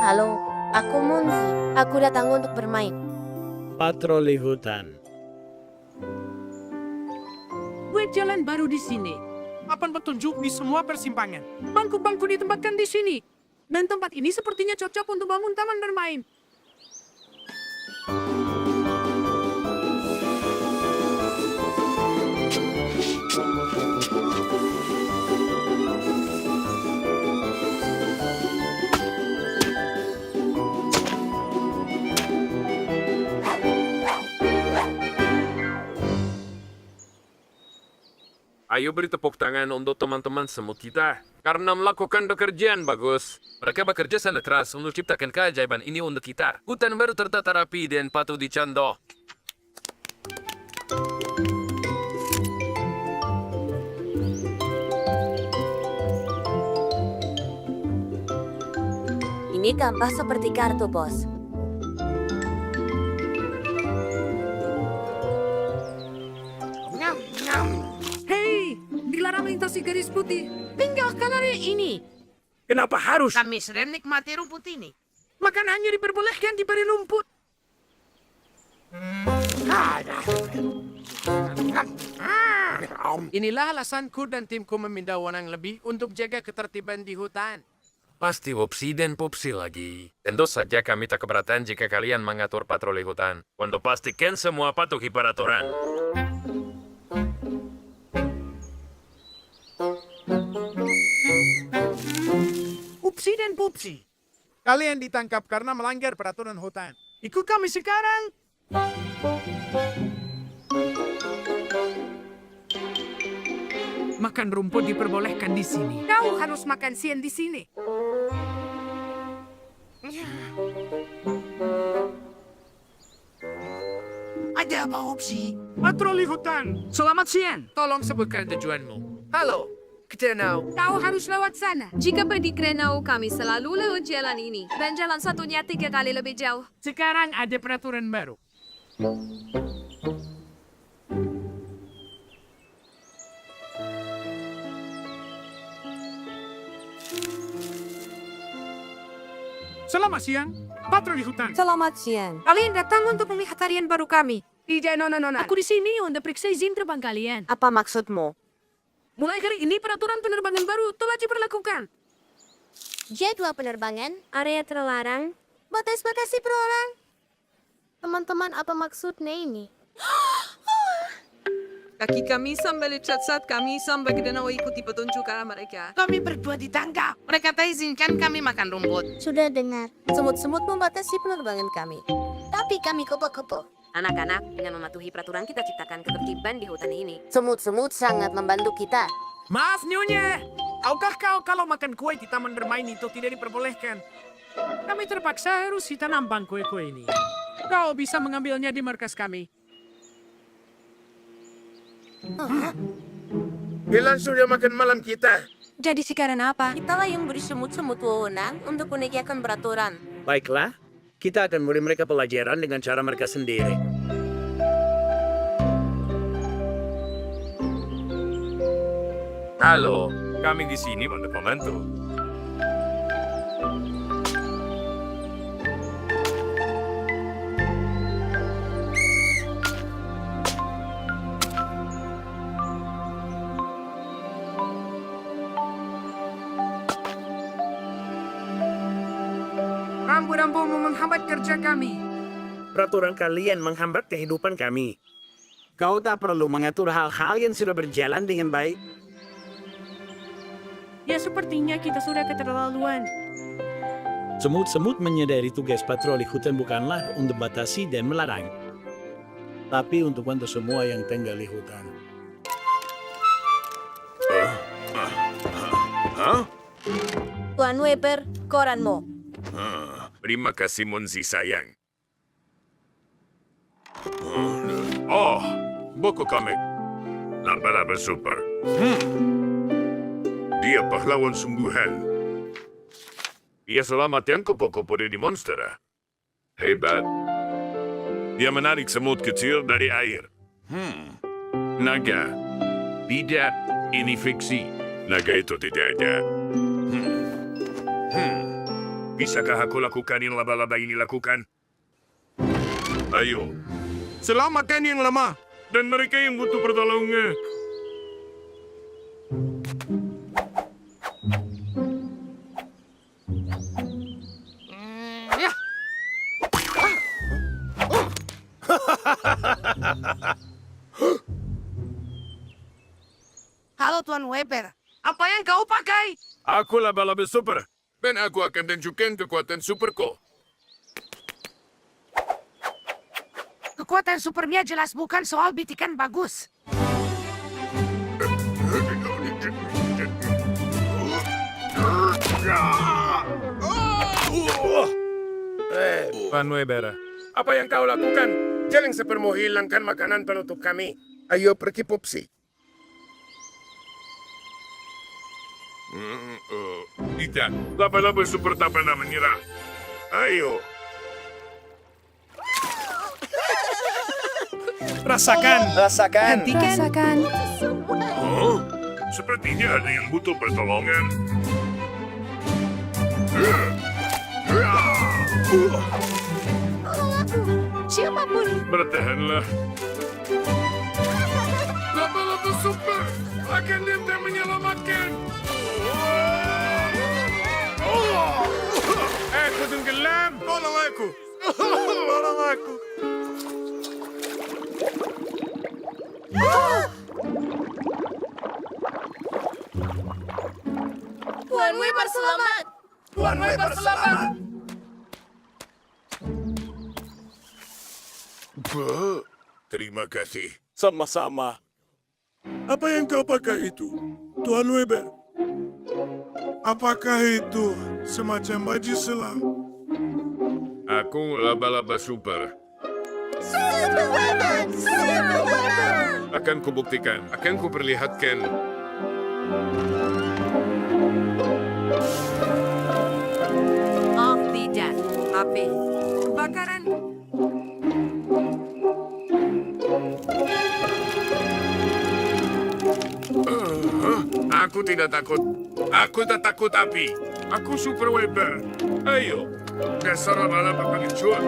Halo, aku Munzi. Aku datang untuk bermain. Patroli hutan. Buat jalan baru di sini. Papan petunjuk di semua persimpangan. Bangku-bangku ditempatkan di sini. Dan tempat ini sepertinya cocok untuk bangun taman bermain. Ayo beri tepuk tangan untuk teman-teman semut kita. Karena melakukan pekerjaan bagus. Mereka bekerja sangat keras untuk menciptakan keajaiban ini untuk kita. Hutan baru tertata rapi dan patut dicontoh. Ini tampak seperti kartu, Bos. Hei, dilarang melintasi garis putih. Tinggalkan area ini. Kenapa harus? Kami sedang nikmati rumput ini. Makan hanya diperbolehkan diberi rumput. Inilah alasanku dan timku meminta wewenang lebih untuk jaga ketertiban di hutan. Pasti Wopsi dan Popsi lagi. Tentu saja kami tak keberatan jika kalian mengatur patroli hutan. Untuk pastikan semua patuhi peraturan. Upsi dan Pupsi. Kalian ditangkap karena melanggar peraturan hutan. Ikut kami sekarang. Makan rumput diperbolehkan di sini. Kau harus makan siang di sini. Ada apa opsi? Patroli hutan. Selamat siang. Tolong sebutkan tujuanmu. Halo, Krenau. Kau harus lewat sana. Jika pergi Krenau, kami selalu lewat jalan ini. Dan jalan satunya 3 kali lebih jauh. Sekarang ada peraturan baru. Selamat siang, patroli hutan. Selamat siang. Kalian datang untuk melihat harian baru kami. Tidak, nona. Aku di sini untuk periksa izin terbang kalian. Apa maksudmu? Mulai hari ini peraturan penerbangan baru telah diberlakukan. Jadwal penerbangan, area terlarang, batas bagasi per orang. Teman-teman, apa maksudnya ini? Kaki kami sambil cat-cat kami sampai Krenau ikuti petunjuk arah mereka. Kami berdua ditangkap. Mereka tak izinkan kami makan rumput. Sudah dengar. Semut-semut membatasi penerbangan kami. Tapi kami kopo-kopo. Anak-anak, dengan mematuhi peraturan kita ciptakan ketertiban di hutan ini. Semut-semut sangat membantu kita. Maaf, Nyonya. Tahukah kau kalau makan kue di taman bermain itu tidak diperbolehkan? Kami terpaksa harus tanam kue-kue ini. Kau bisa mengambilnya di markas kami. Bilang sudah makan malam kita. Jadi sekarang apa? Kitalah yang beri semut-semut wewenang untuk menegakkan peraturan. Baiklah, kita akan beri mereka pelajaran dengan cara mereka sendiri. Halo, kami di sini untuk membantu. Rambu-rambu menghambat kerja kami. Peraturan kalian menghambat kehidupan kami. Kau tak perlu mengatur hal-hal yang sudah berjalan dengan baik. Ya sepertinya kita sudah keterlaluan. Semut-semut menyadari tugas patroli hutan bukanlah untuk batasi dan melarang, tapi untuk untuk semua yang tinggal di hutan. Tuan Weber, koranmu. Terima kasih, Munzi sayang. Oh, buku komik. Laba-laba super. Dia pahlawan sungguhan. Dia selamatkan kupu-kupu dari monster. Hebat. Dia menarik semut kecil dari air. Naga. Tidak, ini fiksi. Naga itu tidak ada. Bisakah aku lakukan yang laba-laba ini lakukan? Ayo. Selamatkan yang lama dan mereka yang butuh pertolongan. Ya, halo Tuan Weber. Apa yang kau pakai? Aku laba-laba super. Dan aku akan tunjukkan kekuatan superku. Kekuatan supernya jelas bukan soal bitikan bagus. Tuan Weber, apa yang kau lakukan? Jangan sepermu hilangkan makanan penutup kami. Ayo pergi Pupsi. Tidak, laba-laba super tak pernah menyerah. Ayo. Rasakan. Oh, sepertinya ada yang butuh pertolongan. Siapapun. Bertahanlah. Laba-laba super akan datang menyelamatkan. Aku tenggelam. Tolong aku. Tolong aku. Tuan Weber selamat. Tuan Weber selamat. Terima kasih. Sama-sama. Apa yang kau pakai itu, Tuan Weber? Apakah itu semacam baju selam? Aku laba-laba super. Super Weber. Akan kubuktikan, akan kuperlihatkan. Oh, tidak. Api. Kebakaran. Aku tidak takut. Aku tak takut api. Aku Super Weber. Ayo, dasar laba-laba pengecut.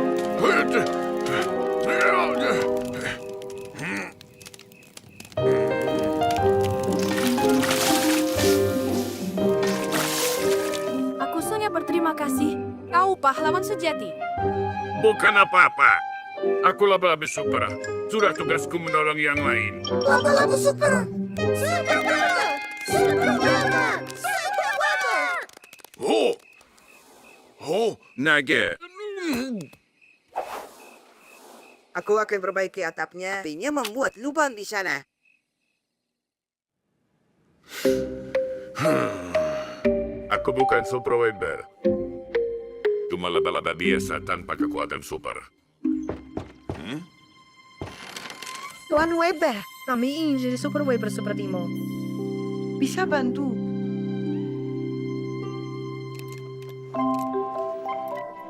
Aku sangat berterima kasih. Kau pahlawan sejati. Bukan apa-apa. Aku laba-laba super. Sudah tugasku menolong yang lain. Laba-laba super. Super Weber. Super Weber. Super Weber. Oh! Oh, naga. Aku akan perbaiki atapnya. Apinya membuat lubang di sana. Aku bukan Super Weber. Cuma laba-laba biasa tanpa kekuatan super. Tuan Weber, kami ingin jadi Super Weber sepertimu. Bisa bantu.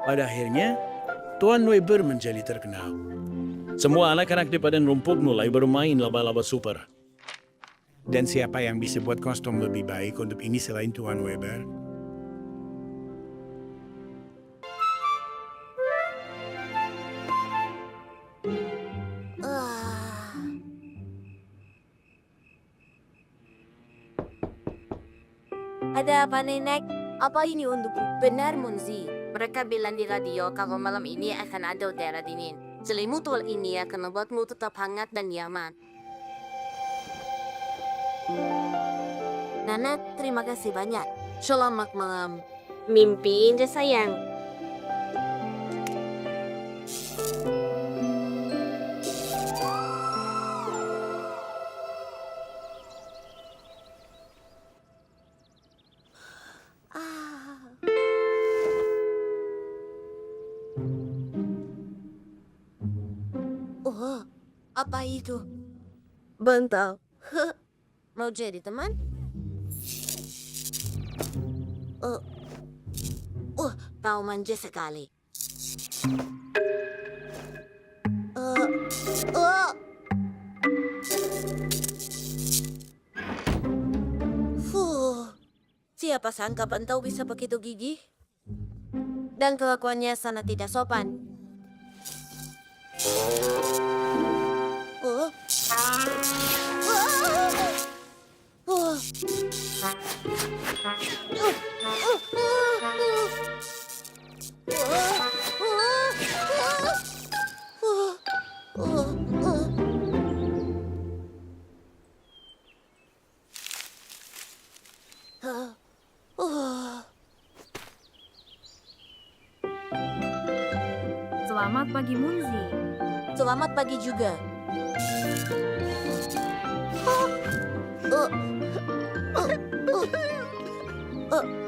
Pada akhirnya, Tuan Weber menjadi terkenal. Semua anak-anak di padang rumput mulai bermain laba-laba super. Dan siapa yang bisa buat kostum lebih baik untuk ini selain Tuan Weber? Ada apa, Nenek? Apa ini untukku? Benar, Munzi. Mereka bilang di radio kalau malam ini akan ada udara dingin. Selimut tua ini akan membuatmu tetap hangat dan nyaman. Nana, terima kasih banyak. Selamat malam. Mimpi indah, sayang. Oh, apa itu? Bantal. Mau jadi teman? Kau manja sekali. Fuh. Siapa sangka pantau bisa begitu gigih? Dan kelakuannya sangat tidak sopan. Oh. Oh. Selamat pagi, Munzi. Selamat pagi juga.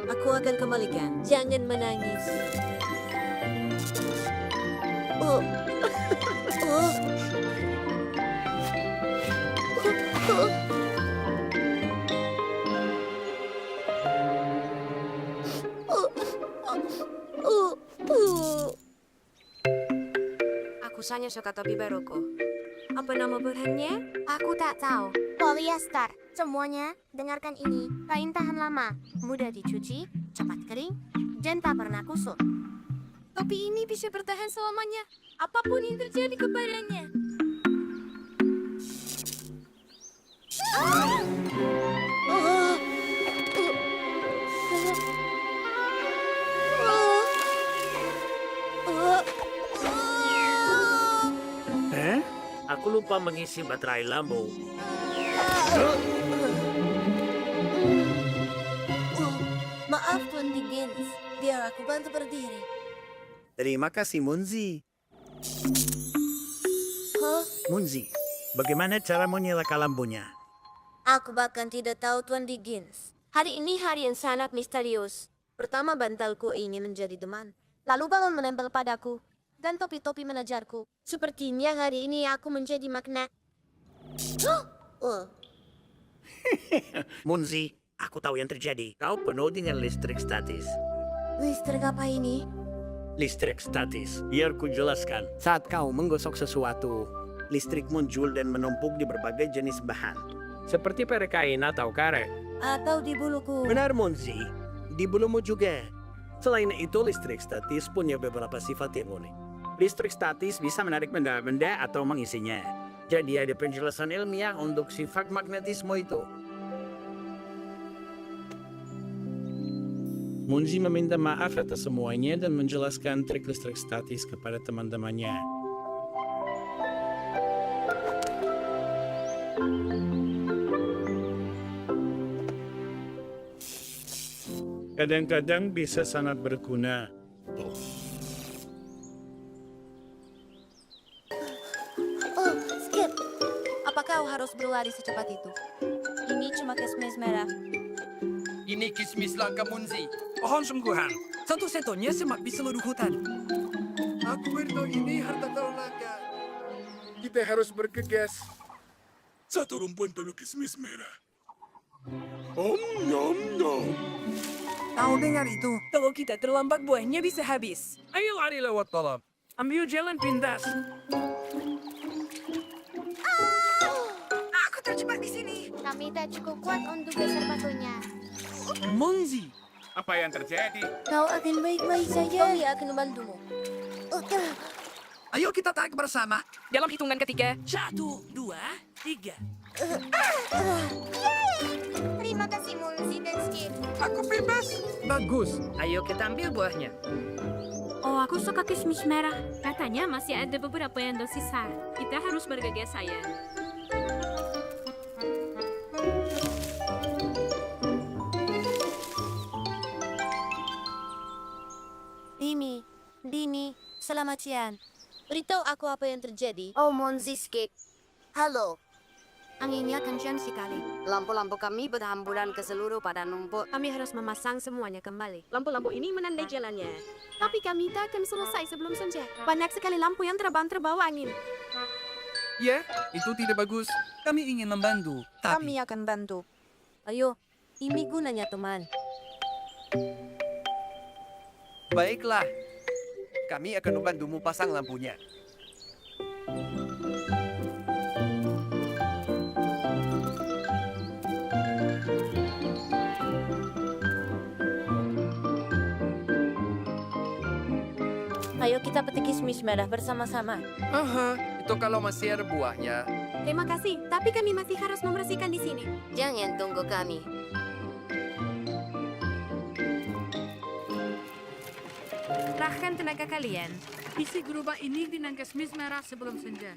Aku akan kembalikan. Jangan menangis. Aku hanya suka topi baruku. Apa nama bahannya? Aku tak tahu. Polyester. Semuanya, dengarkan ini. Kain tahan lama, mudah dicuci, cepat kering, dan tak pernah kusut. Topi ini bisa bertahan selamanya. Apapun yang terjadi kepadanya. Aku lupa mengisi baterai lampu. Maaf, Tuan Dickens. Biar aku bantu berdiri. Terima kasih, Munzi. Hah? Munzi, bagaimana cara menyalakan lampunya? Aku bahkan tidak tahu, Tuan Dickens. Hari ini hari yang sangat misterius. Pertama, bantalku ingin menjadi teman. Lalu balon menempel padaku. Dan topi-topi menejarku. Sepertinya hari ini aku menjadi magnet. Munzi, aku tahu yang terjadi. Kau penuh dengan listrik statis. Listrik apa ini? Listrik statis. Biar ku jelaskan. Saat kau menggosok sesuatu, listrik muncul dan menumpuk di berbagai jenis bahan. Seperti perek kain atau karet. Atau di buluku. Benar, Munzi. Di bulumu juga. Selain itu, listrik statis punya beberapa sifat yang unik. Listrik statis bisa menarik benda-benda atau mengisinya. Jadi ada penjelasan ilmiah untuk sifat magnetisme itu. Munzi meminta maaf atas semuanya dan menjelaskan trik listrik statis kepada teman-temannya. Kadang-kadang bisa sangat berguna. Oh, Skip. Apa kau harus berlari secepat itu? Ini cuma kismis merah. Ini kismis langka Munzi. Pohon sungguhan. Satu-satunya semak di seluruh hutan. Aku beritahu ini harta karun langka. Kita harus bergegas. Satu rumpun penuh kismis merah. Nom nom. Tahu dengar itu? Kalau kita terlambat buahnya bisa habis. Ayo lari lewat kolam. Ambil jalan pintas. Aku terjebak di sini. Kami tak cukup kuat untuk geser batunya. Munzi. Apa yang terjadi? Kau akan baik-baik saja. Kami akan membantumu. Ayo kita tarik bersama. Dalam hitungan ketiga. 1, 2, 3. Terima kasih, Munzi dan Skip. Aku bebas. Bagus. Ayo kita ambil buahnya. Oh, aku suka kismis merah. Katanya masih ada beberapa yang tersisa. Kita harus bergegas, sayang. Dini, selamat siang. Beritahu aku apa yang terjadi. Oh, Munzi, Skip. Halo. Anginnya kencang sekali. Lampu-lampu kami berhamburan ke seluruh padang rumput. Kami harus memasang semuanya kembali. Lampu-lampu ini menandai jalannya. Tapi kami tak akan selesai sebelum senja. Banyak sekali lampu yang terbang terbawa angin. Ya, itu tidak bagus. Kami ingin membantu, tapi akan bantu. Ayo, ini gunanya teman. baiklah. Kami akan membantumu pasang lampunya. Ayo kita petik kismis merah bersama-sama. Aha, itu kalau masih ada buahnya. Terima kasih, tapi kami masih harus membersihkan di sini. Jangan tunggu kami. Kerahkan tenaga kalian. Isi gerobak ini dengan kismis merah sebelum senja.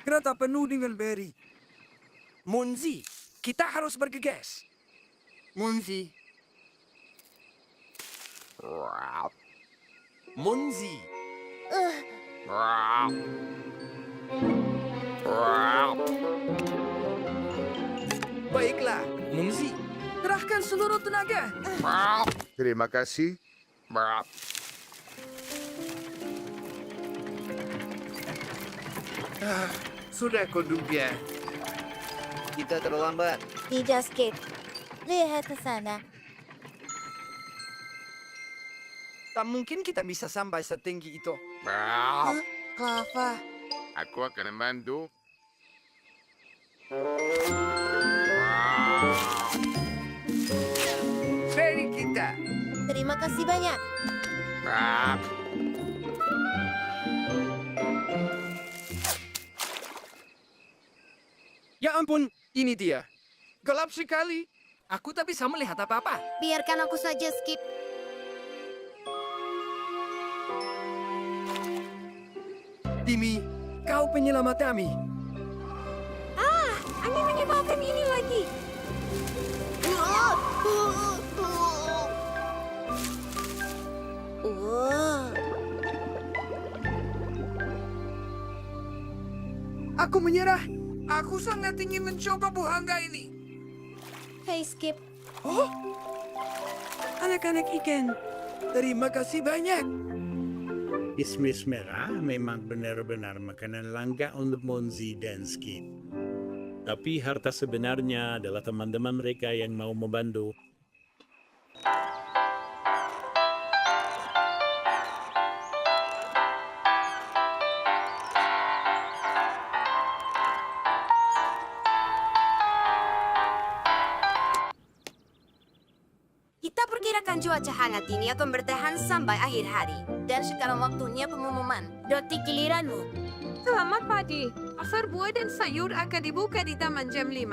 Kereta penuh dengan beri. Munzi, kita harus bergegas. Munzi. Munzi. Baiklah, Munzi. Kerahkan seluruh tenaga. Terima kasih. Sudah konduknya. Kita terlambat. Tidak, Skip. Lihat ke sana. Tak mungkin kita bisa sampai setinggi itu. Klava. Aku akan membantu. Ferry kita. Terima kasih banyak. Ya ampun, ini dia. Gelap sekali. Aku tak bisa melihat apa-apa. Biarkan aku saja, Skip. Timmy, kau penyelamat kami. Angin menyebabkan ini lagi. Aku menyerah. Aku sangat ingin mencoba buhangga ini. Hey, Skip. Oh, anak-anak ikan. Terima kasih banyak. Kismis merah memang benar-benar makanan langka untuk Monzi dan Skip. Tapi harta sebenarnya adalah teman-teman mereka yang mau membantu. Kita perkirakan cuaca hangat ini akan bertahan sampai akhir hari. Dan sekarang waktunya pengumuman. Doti giliranmu. Selamat pagi. Pasar buah dan sayur akan dibuka di taman jam 5.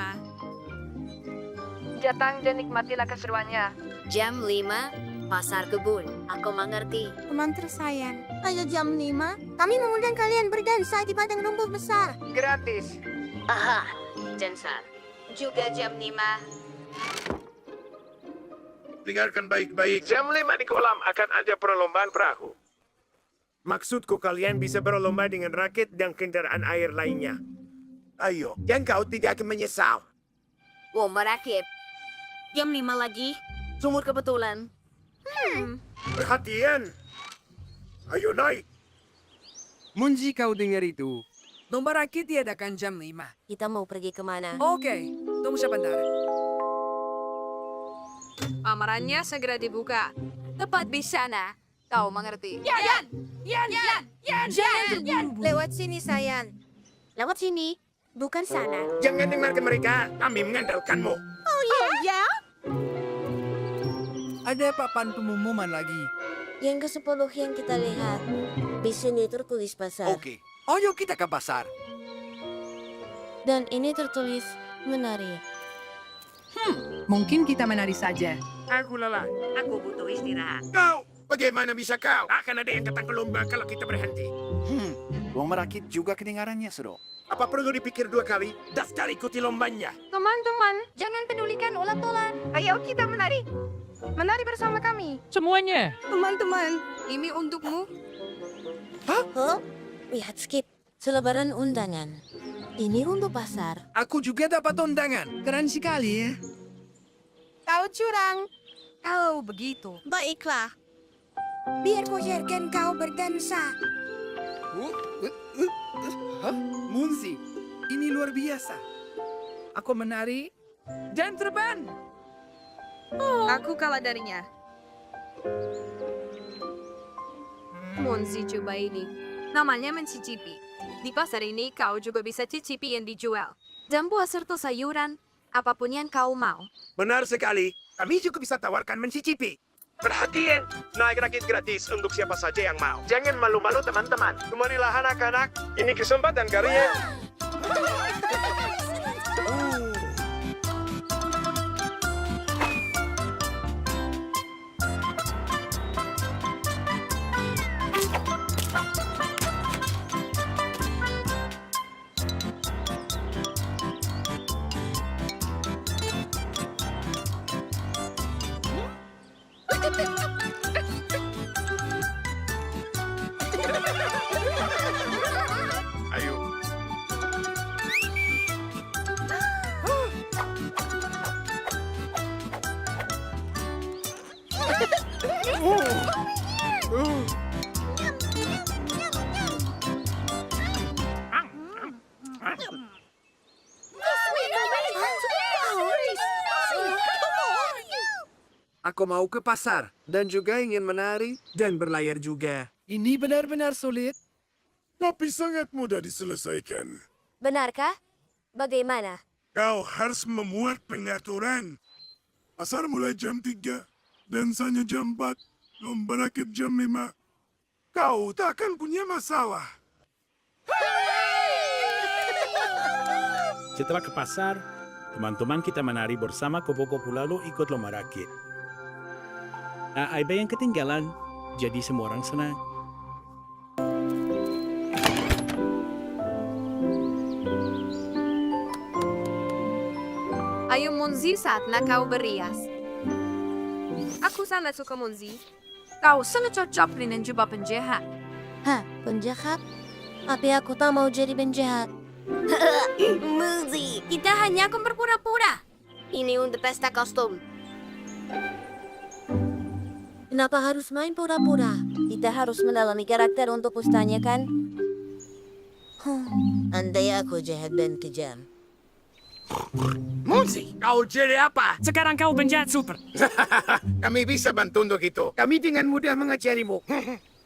Datang dan nikmatilah keseruannya. Jam 5, pasar kebun. Aku mengerti. Teman tersayang. Ayo jam 5, kami mengundang kalian berdansa di padang rumput besar. Gratis. Aha, Jensen. Juga jam 5. Dengarkan baik-baik. Jam 5 di kolam akan ada perlombaan perahu. Maksudku kalian bisa berlomba dengan rakit dan kendaraan air lainnya. Ayo, dan kau tidak akan menyesal. Wow, merakit. Jam 5 lagi. Sumur kebetulan. Perhatian. Ayo naik. Munzi, kau dengar itu. Lomba rakit diadakan jam 5. Kita mau pergi kemana? Oke, tunggu sebentar. Pamerannya segera dibuka. Tepat di sana. Kau mengerti? Yan! Lewat sini, sayang. Lewat sini, bukan sana. Jangan dengarkan mereka. Kami mengandalkanmu. Oh ya? Ada papan pengumuman lagi. Yang ke-10 yang kita lihat. Di sini tertulis pasar. Oke, ayo kita ke pasar. Dan ini tertulis menari. Mungkin kita menari saja. Aku lelah. Aku butuh istirahat. Kau, bagaimana bisa kau? Akan ada yang datang ke lomba kalau kita berhenti. Uang merakit juga kedengarannya, Suro. Apa perlu dipikir 2 kali? Daftar ikuti lombanya. Teman-teman, jangan pedulikan ulat-ulat. Ayo kita menari. Menari bersama kami. Semuanya. Teman-teman, Ini untukmu. Oh, lihat Skip. Selebaran undangan. Ini untuk pasar. Aku juga dapat undangan. Keren sekali ya. Kau curang. kalau begitu, Baiklah. Biar kuajarkan kau berdansa. Hah? Munzi, ini luar biasa. Aku menari dan terbang. Aku kalah darinya. Monzi, coba ini. Namanya mencicipi. Di pasar ini kau juga bisa cicipi yang dijual. Dan buah serta sayuran, apapun yang kau mau. Benar sekali. Kami juga bisa tawarkan mencicipi. Perhatian, naik rakit gratis untuk siapa saja yang mau. Jangan malu-malu teman-teman. Kemarilah anak-anak, ini kesempatan kalian. Ayo. Aku mau ke pasar dan juga ingin menari dan berlayar juga. Ini benar-benar sulit. Tapi sangat mudah diselesaikan. Benarkah? Bagaimana? Kau harus membuat pengaturan. Pasar mulai jam 3, dansanya jam 4, lomba rakit jam 5. Kau tak akan punya masalah. Setelah ke pasar, teman-teman kita menari bersama kupu-kupu lalu ikut lomba rakit. Ada yang ketinggalan, jadi semua orang senang. Ayo Monzi saatnya kau berias. Aku sangat suka Monzi. Kau sangat cocok dengan jubah penjahat. Hah, penjahat? Tapi aku tak mau jadi penjahat. Muzi, kita hanya akan berpura-pura. Ini untuk pesta kostum. Kenapa harus main pura-pura? Kita harus mendalami karakter untuk pustanya, kan? Andai aku jahat dan kejam. Monzi, kau jadi apa? Sekarang kau penjahat super. Kami bisa bantu untuk itu. Kami dengan mudah mengajarimu.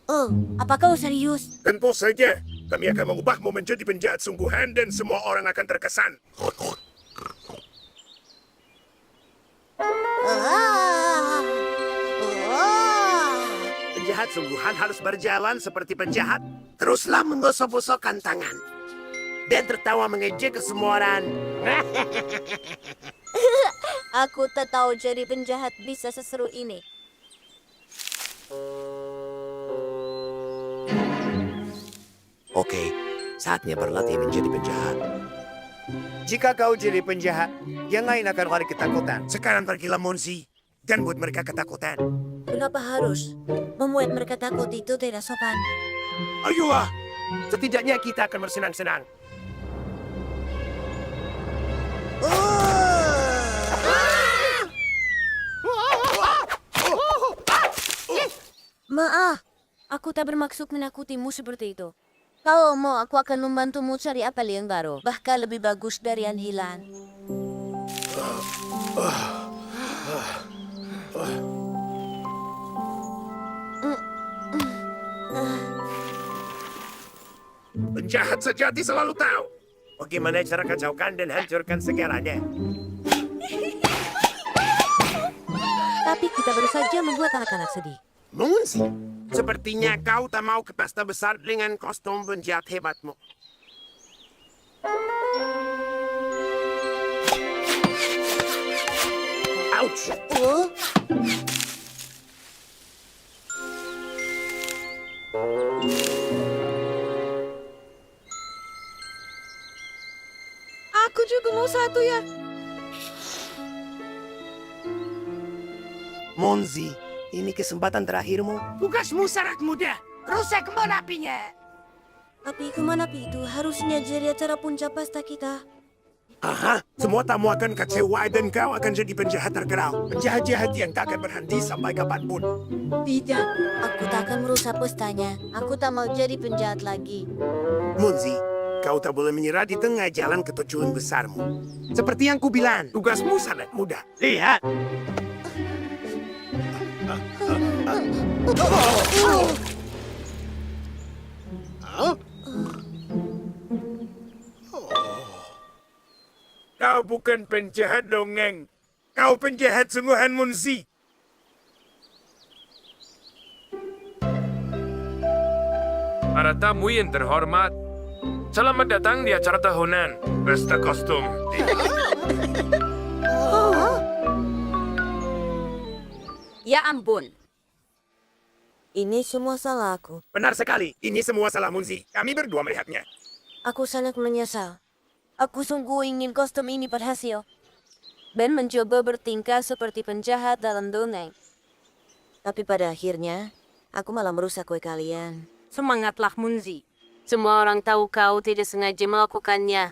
Oh, apa kau serius? Tentu saja, kami akan mengubahmu menjadi penjahat sungguhan dan semua orang akan terkesan. Penjahat sungguhan harus berjalan seperti penjahat. Teruslah menggosok-gosokkan tangan. Dan tertawa mengejek ke semua orang. Aku tak tahu jadi penjahat bisa seseru ini. Oke, saatnya berlatih menjadi penjahat. Jika kau jadi penjahat, yang lain akan lari ketakutan. Sekarang pergilah Monzi dan buat mereka ketakutan. Kenapa harus? Membuat mereka takut itu tidak sopan. Ayolah, setidaknya kita akan bersenang-senang. Maaf, aku tak bermaksud menakutimu seperti itu. Kalau mau, aku akan membantumu cari apel yang baru. Bahkan lebih bagus dari yang hilang. Penjahat sejati selalu tahu bagaimana cara kacaukan dan hancurkan segalanya. Tapi kita baru saja membuat anak-anak sedih. Monzi, sepertinya kau tak mau ke pesta besar dengan kostum penjahat hebatmu. Ouch! Oh, Aku juga mau satu ya. Monzi, ini kesempatan terakhirmu. Tugasmu sangat mudah. Rusak apinya. tapi kemana Pi itu? Harusnya jadi acara puncak pesta kita. Aha, semua tamu akan kecewa dan kau akan jadi penjahat terkenal. Penjahat-jahat yang tak akan berhenti sampai kapanpun. Tidak, aku tak akan merusak pestanya. Aku tak mau jadi penjahat lagi. Monzi, kau tak boleh menyerah di tengah jalan ke tujuan besarmu. Seperti yang kubilang, tugasmu sangat mudah. Lihat. Kau bukan penjahat dongeng. Kau penjahat sungguhan, Monzi. Para tamu yang terhormat, selamat datang di acara tahunan Pesta Kostum. Ya ampun. Ini semua salah aku. Benar sekali, ini semua salah Munzi. Kami berdua melihatnya. Aku sangat menyesal. Aku sungguh ingin kostum ini berhasil. Ben mencoba bertingkah seperti penjahat dalam dongeng. Tapi pada akhirnya, aku malah merusak kue kalian. Semangatlah, Munzi. Semua orang tahu kau tidak sengaja melakukannya.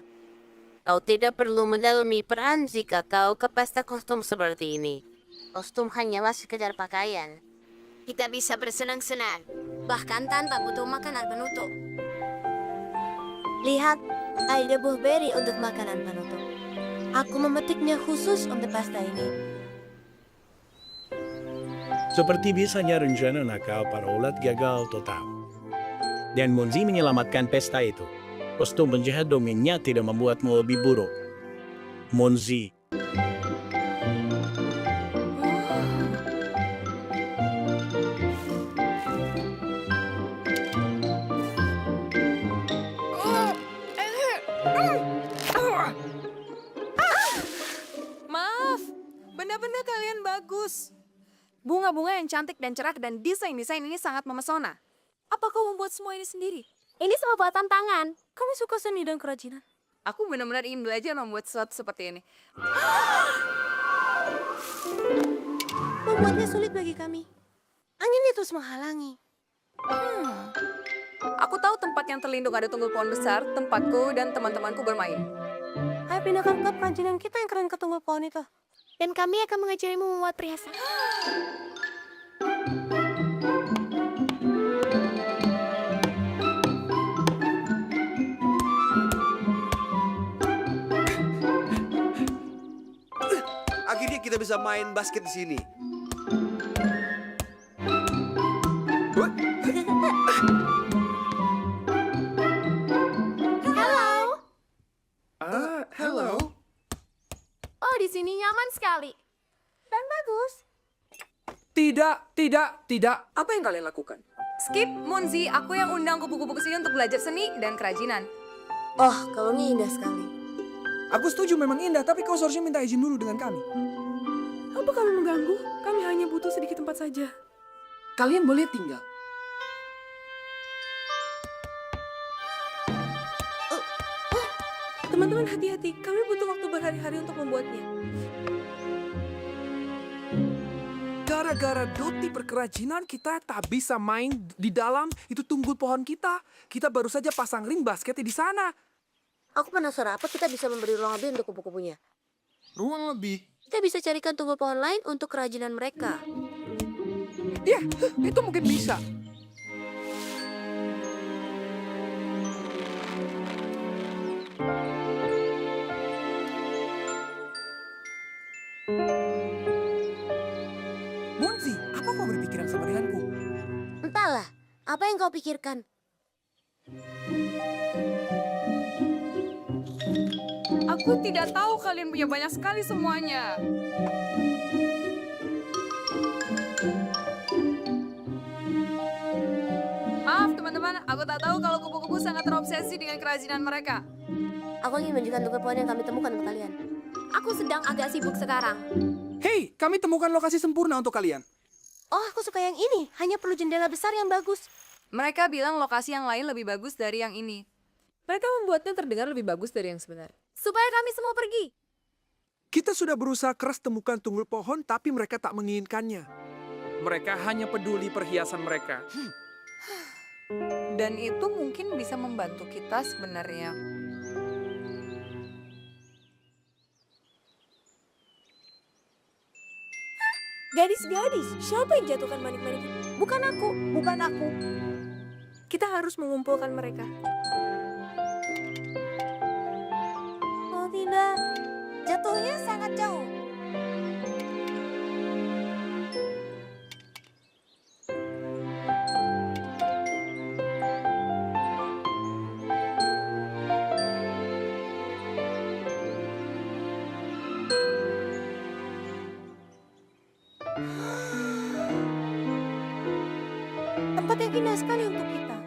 Kau tidak perlu mendalami peran jika kau ke pesta kostum seperti ini. Kostum hanyalah sekedar pakaian. Kita bisa bersenang-senang, bahkan tanpa butuh makanan penutup. Lihat, ada buah beri untuk makanan penutup. Aku memetiknya khusus untuk pesta ini. Seperti biasanya rencana nakal para ulat gagal total. Dan Munzi menyelamatkan pesta itu. Kostum penjahat dongengnya tidak membuatmu lebih buruk. Munzi. Maaf, benda-benda kalian bagus. Bunga-bunga yang cantik dan cerah dan desain-desain ini sangat memesona. Apa kau membuat semua ini sendiri? Ini semua buatan tangan. Kamu suka seni dan kerajinan? Aku benar-benar ingin belajar membuat sesuatu seperti ini. Membuatnya sulit bagi kami. Angin itu menghalangi. Aku tahu tempat yang terlindung ada tunggul pohon besar, tempatku dan teman-temanku bermain. Ayo pindahkan klub kerajinan kita yang keren ke tunggul pohon itu. Dan kami akan mengajarimu membuat perhiasan. Akhirnya kita bisa main basket di sini. Hello. Oh, di sini nyaman sekali. Dan bagus. Tidak. Apa yang kalian lakukan? Skip, Munzi, aku yang undang kupu-kupu ke sini untuk belajar seni dan kerajinan. Oh, kalungnya indah sekali. Aku setuju memang indah, tapi kau seharusnya minta izin dulu dengan kami. Apa kami mengganggu? Kami hanya butuh sedikit tempat saja. Kalian boleh tinggal. Teman-teman hati-hati, kami butuh waktu berhari-hari untuk membuatnya. Gara-gara Doti perkerajinan kita tak bisa main di dalam itu tunggul pohon kita. Kita baru saja pasang ring basket di sana. Aku penasaran apa kita bisa memberi ruang lebih untuk kupu-kupunya. Ruang lebih. Kita bisa carikan tunggul pohon lain untuk kerajinan mereka. Ya, itu mungkin bisa. Munzi, apa kau berpikiran sama denganku? Entahlah, apa yang kau pikirkan? Aku tidak tahu kalian punya banyak sekali semuanya. Maaf teman-teman, aku tak tahu kalau kupu-kupu sangat terobsesi dengan kerajinan mereka. Aku ingin menunjukkan tunggul pohon yang kami temukan ke kalian. Aku sedang agak sibuk sekarang. Hei, kami temukan lokasi sempurna untuk kalian. Oh, aku suka yang ini. Hanya perlu jendela besar yang bagus. Mereka bilang lokasi yang lain lebih bagus dari yang ini. Mereka membuatnya terdengar lebih bagus dari yang sebenarnya. Supaya kami semua pergi. Kita sudah berusaha keras temukan tunggul pohon, tapi mereka tak menginginkannya. Mereka hanya peduli perhiasan mereka. Dan itu mungkin bisa membantu kita sebenarnya. Gadis-gadis, siapa yang jatuhkan manik-manik? Bukan aku, bukan aku. Kita harus mengumpulkan mereka. Oh tidak, jatuhnya sangat jauh. Tempat yang indah sekali untuk kita.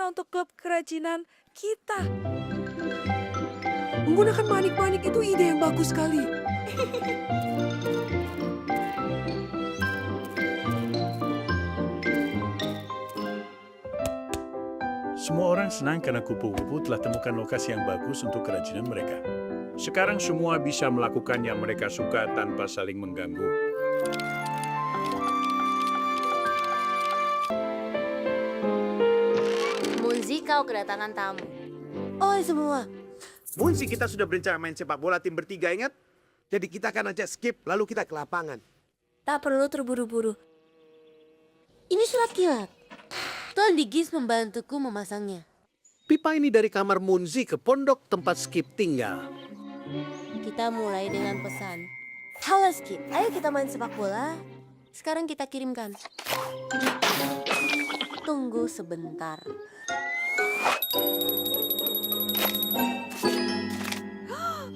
rencana untuk klub kerajinan kita. Menggunakan manik-manik itu ide yang bagus sekali. Semua orang senang karena kupu-kupu telah temukan lokasi yang bagus untuk kerajinan mereka. Sekarang semua bisa melakukan yang mereka suka tanpa saling mengganggu. Munzi, kau kedatangan tamu. Oh semua. Munsi, kita sudah berencana main sepak bola tim bertiga, ingat? Jadi kita akan ajak skip, lalu kita ke lapangan. Tak perlu terburu-buru. Ini surat kilat. Tuan Digis membantuku memasangnya. Pipa ini dari kamar Munzi ke pondok tempat skip tinggal. Kita mulai dengan pesan. Halo Skip, ayo kita main sepak bola. Sekarang kita kirimkan. Tunggu sebentar.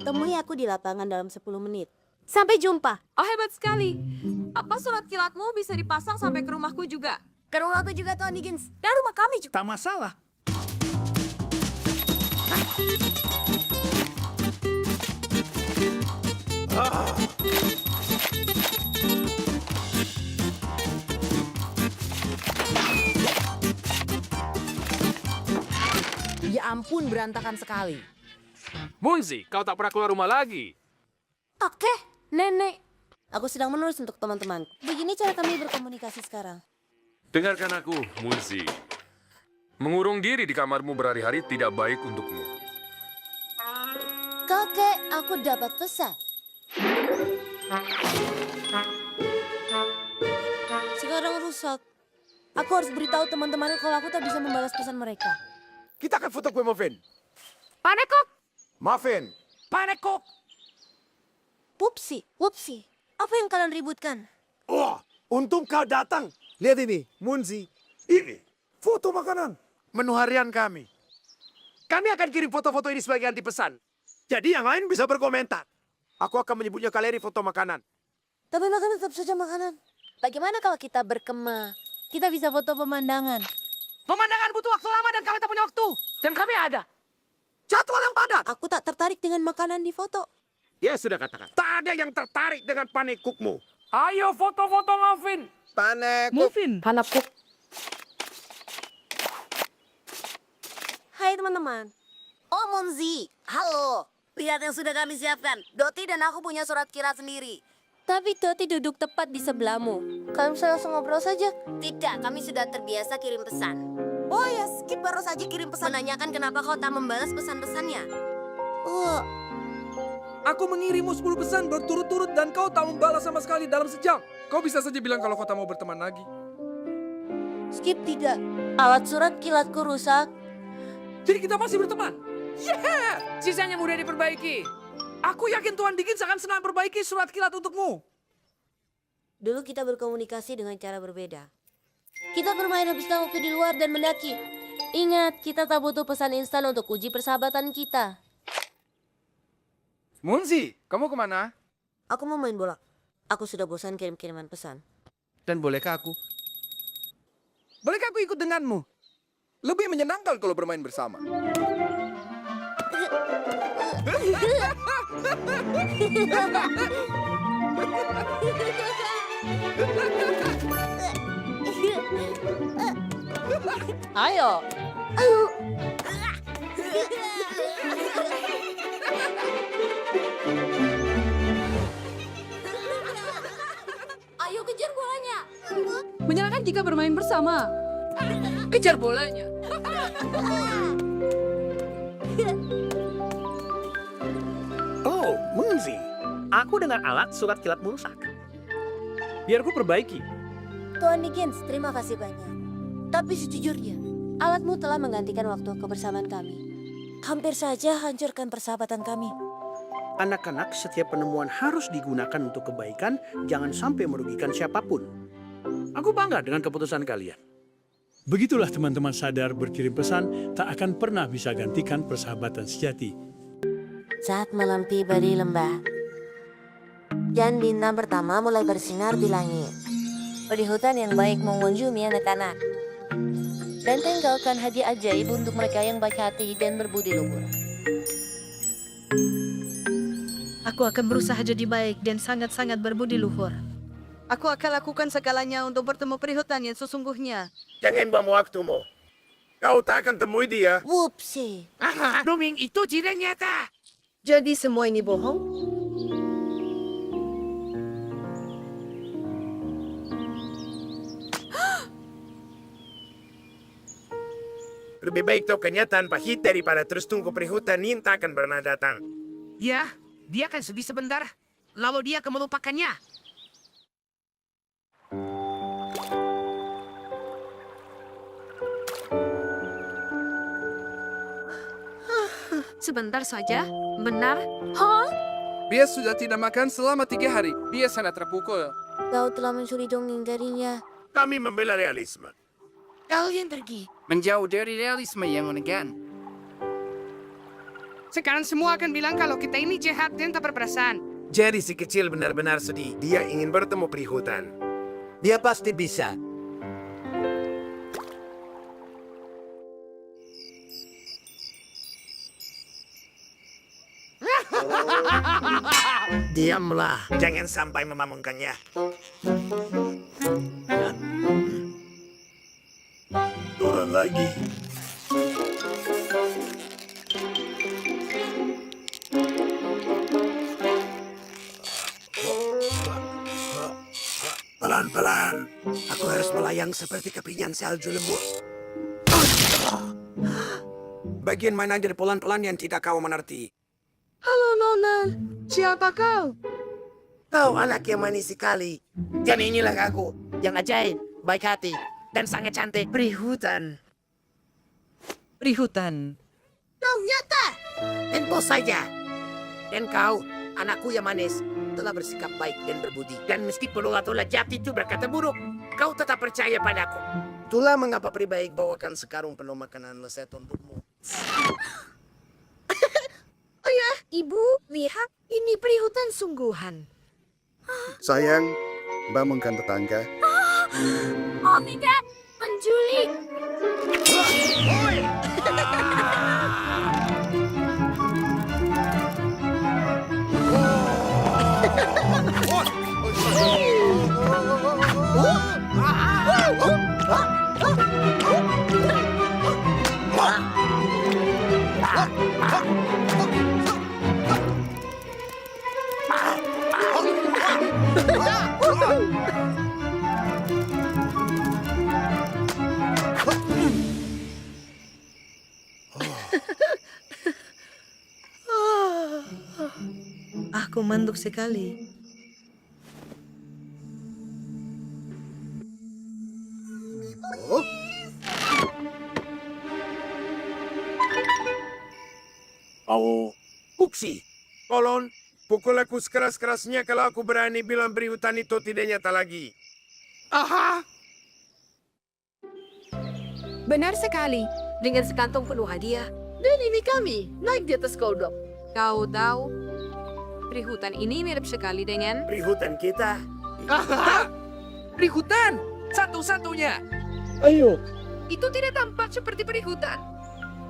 Temui aku di lapangan dalam 10 menit. Sampai jumpa. Oh hebat sekali. Apa surat kilatmu bisa dipasang sampai ke rumahku juga? Ke rumahku juga Tuan Diggins. Dan rumah kami juga. Tak masalah. Ya ampun, berantakan sekali. Munzi, kau tak pernah keluar rumah lagi. Oke, Nenek. Aku sedang menulis untuk teman-teman. Begini cara kami berkomunikasi sekarang. Dengarkan aku, Munzi. Mengurung diri di kamarmu berhari-hari tidak baik untukmu. Kakek, aku dapat pesan. Sekarang rusak. Aku harus beritahu teman-temanku kalau aku tak bisa membalas pesan mereka. Kita akan foto kue muffin. Panekuk! Muffin. Panekuk! Wupsi, wupsi. Apa yang kalian ributkan? Wah, untung kau datang. Lihat ini, Munzi. Ini, foto makanan. Menu harian kami. Kami akan kirim foto-foto ini sebagai anti pesan. Jadi yang lain bisa berkomentar. Aku akan menyebutnya galeri foto makanan. Tapi makanan tetap saja makanan. Bagaimana kalau kita berkemah? Kita bisa foto pemandangan. Pemandangan butuh waktu lama dan kami tak punya waktu. Dan kami ada. Jadwal yang padat. Aku tak tertarik dengan makanan di foto. Ya sudah katakan. Tak ada yang tertarik dengan panekukmu. Ayo foto-foto muffin. Muffin. Panekuk. Hai teman-teman. Oh Monzi, halo. Lihat yang sudah kami siapkan. Doti dan aku punya surat kilat sendiri. Tapi Doti duduk tepat di sebelahmu. Kalian bisa langsung ngobrol saja. Tidak, kami sudah terbiasa kirim pesan. Oh ya, Skip baru saja kirim pesan. Menanyakan kenapa kau tak membalas pesan-pesannya. Oh, Aku mengirimu 10 pesan berturut-turut dan kau tak membalas sama sekali dalam sejam. Kau bisa saja bilang kalau kau tak mau berteman lagi. Skip tidak. Alat surat kilatku rusak. Jadi kita masih berteman. Yeah! Sisanya mudah diperbaiki. Aku yakin Tuan Diggins akan senang perbaiki surat kilat untukmu. Dulu kita berkomunikasi dengan cara berbeda. Kita bermain habiskan waktu di luar dan mendaki. Ingat, kita tak butuh pesan instan untuk uji persahabatan kita. Munzi, kamu kemana? Aku mau main bola. Aku sudah bosan kirim-kiriman pesan. Dan bolehkah aku? Bolehkah aku ikut denganmu? Lebih menyenangkan kalau bermain bersama. Ayo. Ayo kejar bolanya. Menyenangkan jika bermain bersama. Kejar bolanya. Oh, Munzi. Aku dengar alat surat kilatmu rusak. Biar ku perbaiki. Tuan Diggins, terima kasih banyak. Tapi sejujurnya, alatmu telah menggantikan waktu kebersamaan kami. Hampir saja hancurkan persahabatan kami. Anak-anak, setiap penemuan harus digunakan untuk kebaikan, jangan sampai merugikan siapapun. Aku bangga dengan keputusan kalian. Begitulah teman-teman sadar berkirim pesan tak akan pernah bisa gantikan persahabatan sejati. Saat malam tiba di lembah, dan bintang pertama mulai bersinar di langit. Di hutan yang baik mengunjungi anak-anak. Dan tinggalkan hadiah ajaib untuk mereka yang baik hati dan berbudi luhur. Aku akan berusaha jadi baik dan sangat-sangat berbudi luhur. Aku akan lakukan segalanya untuk bertemu perihutan yang sesungguhnya. Jangan buang waktumu. Kau tak akan temui dia. Whoopsie. Duming itu tidak nyata. Jadi semua ini bohong? Lebih baik tahu kenyataan pahit daripada terus tunggu perihutan yang tak akan pernah datang. Ya, dia akan sedih sebentar. Lalu dia akan melupakannya. Sebentar saja. Benar? Dia sudah tidak makan selama 3 hari. Dia sangat terpukul. Kau telah mencuri dongeng darinya. Kami membela realisme. Kalian pergi. Menjauh dari realisme yang elegan. Sekarang semua akan bilang kalau kita ini jahat dan tak berperasaan. Jadi si kecil benar-benar sedih. Dia ingin bertemu perihutan. Dia pasti bisa. Diamlah. Jangan sampai memamungkannya. Turun lagi. Pelan-pelan. Aku harus melayang seperti kepingan salju lembut. Bagian mana dari pelan-pelan yang tidak kau mengerti. Halo Nona, siapa kau? Kau anak yang manis sekali. Dan inilah aku. Yang ajaib, baik hati, dan sangat cantik. Perihutan. Perihutan. Kau nyata. Tentu saja. Dan kau, anakku yang manis, telah bersikap baik dan berbudi. Dan meskipun ulat-ulat jahat itu berkata buruk, kau tetap percaya padaku. Itulah mengapa peri baik bawakan sekarung penuh makanan lezat untukmu. Ayah, ibu, lihat, ini perihutan sungguhan. Sayang, bangunkan tetangga. Oh tidak, penculik. Aku manduk sekali. Oh, Puksi, tolong pukul aku sekeras-kerasnya kalau aku berani bilang perihutan itu tidak nyata lagi. Aha! Benar sekali. Dengan sekantong penuh hadiah. Dan ini kami, naik di atas kodok. Kau tahu, perihutan ini mirip sekali dengan... Perihutan kita. Perihutan! Satu-satunya! Ayo, Itu tidak tampak seperti perihutan.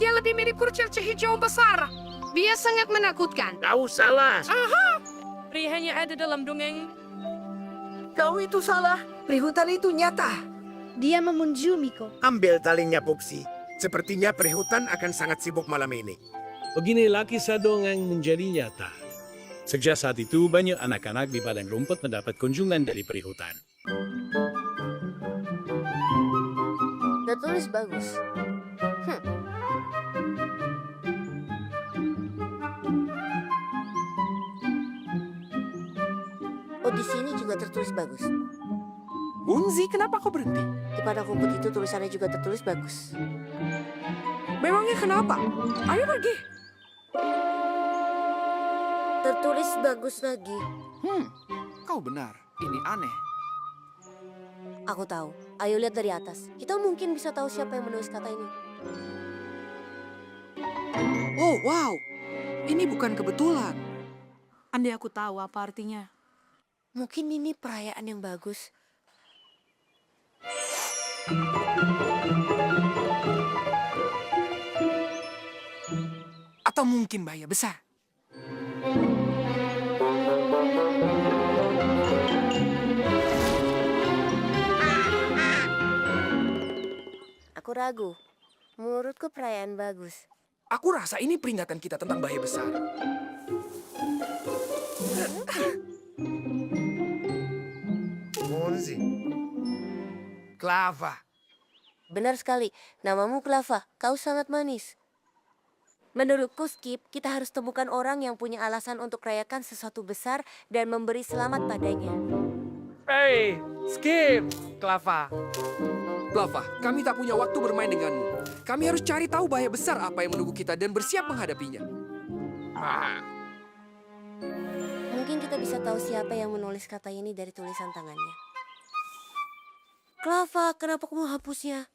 Dia lebih mirip kurcaci hijau besar. Dia sangat menakutkan. Kau salah. Pria hanya ada dalam dongeng. Kau itu salah. Perihutan itu nyata. Dia memunjumiku. Ambil talinya, Puksi. Sepertinya perihutan akan sangat sibuk malam ini. beginilah kisah dongeng menjadi nyata. Sejak saat itu, banyak anak-anak di padang rumput mendapat kunjungan dari perihutan. Tertulis bagus. Oh, di sini juga tertulis bagus. Unzi, kenapa kau berhenti? Di pada rumput itu tulisannya juga tertulis bagus. Memangnya kenapa? Ayo pergi. Tertulis bagus lagi. Kau benar. Ini aneh. Aku tahu. Ayo lihat dari atas. Kita mungkin bisa tahu siapa yang menulis kata ini. Oh, wow. Ini bukan kebetulan. Andai aku tahu apa artinya. Mungkin ini perayaan yang bagus. Atau mungkin bahaya besar. Aku ragu. Menurutku perayaan bagus. Aku rasa ini peringatan kita tentang bahaya besar. Monzi. Clava. Benar sekali, namamu Clava. Kau sangat manis. Menurutku, Skip, kita harus temukan orang yang punya alasan untuk rayakan sesuatu besar dan memberi selamat padanya. Hey, Skip. Clava. Clava, kami tak punya waktu bermain denganmu. Kami harus cari tahu bahaya besar apa yang menunggu kita dan bersiap menghadapinya. Mungkin kita bisa tahu siapa yang menulis kata ini dari tulisan tangannya. Clava, kenapa kamu hapusnya?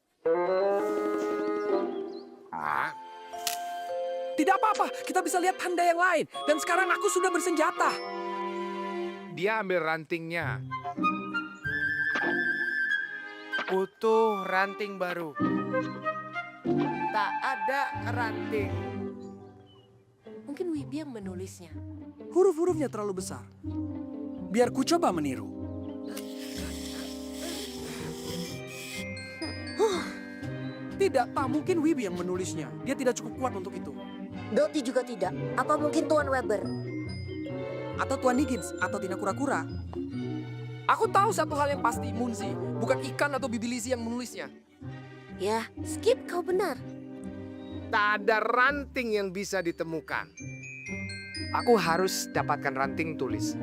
Tidak apa-apa, kita bisa lihat tanda yang lain. Dan sekarang aku sudah bersenjata. Dia ambil rantingnya. Butuh ranting baru. Tak ada ranting. Mungkin Wibi yang menulisnya. Huruf-hurufnya terlalu besar. Biar ku coba meniru. Tidak, tak mungkin Wibi yang menulisnya. Dia tidak cukup kuat untuk itu. Doti juga tidak. Apa mungkin Tuan Weber? Atau Tuan Higgins, atau Tina Kura-Kura. Aku tahu satu hal yang pasti, Munzi. Bukan ikan atau Bibilisi yang menulisnya. Ya, Skip, kau benar. Tak ada ranting yang bisa ditemukan. Aku harus dapatkan ranting tulis.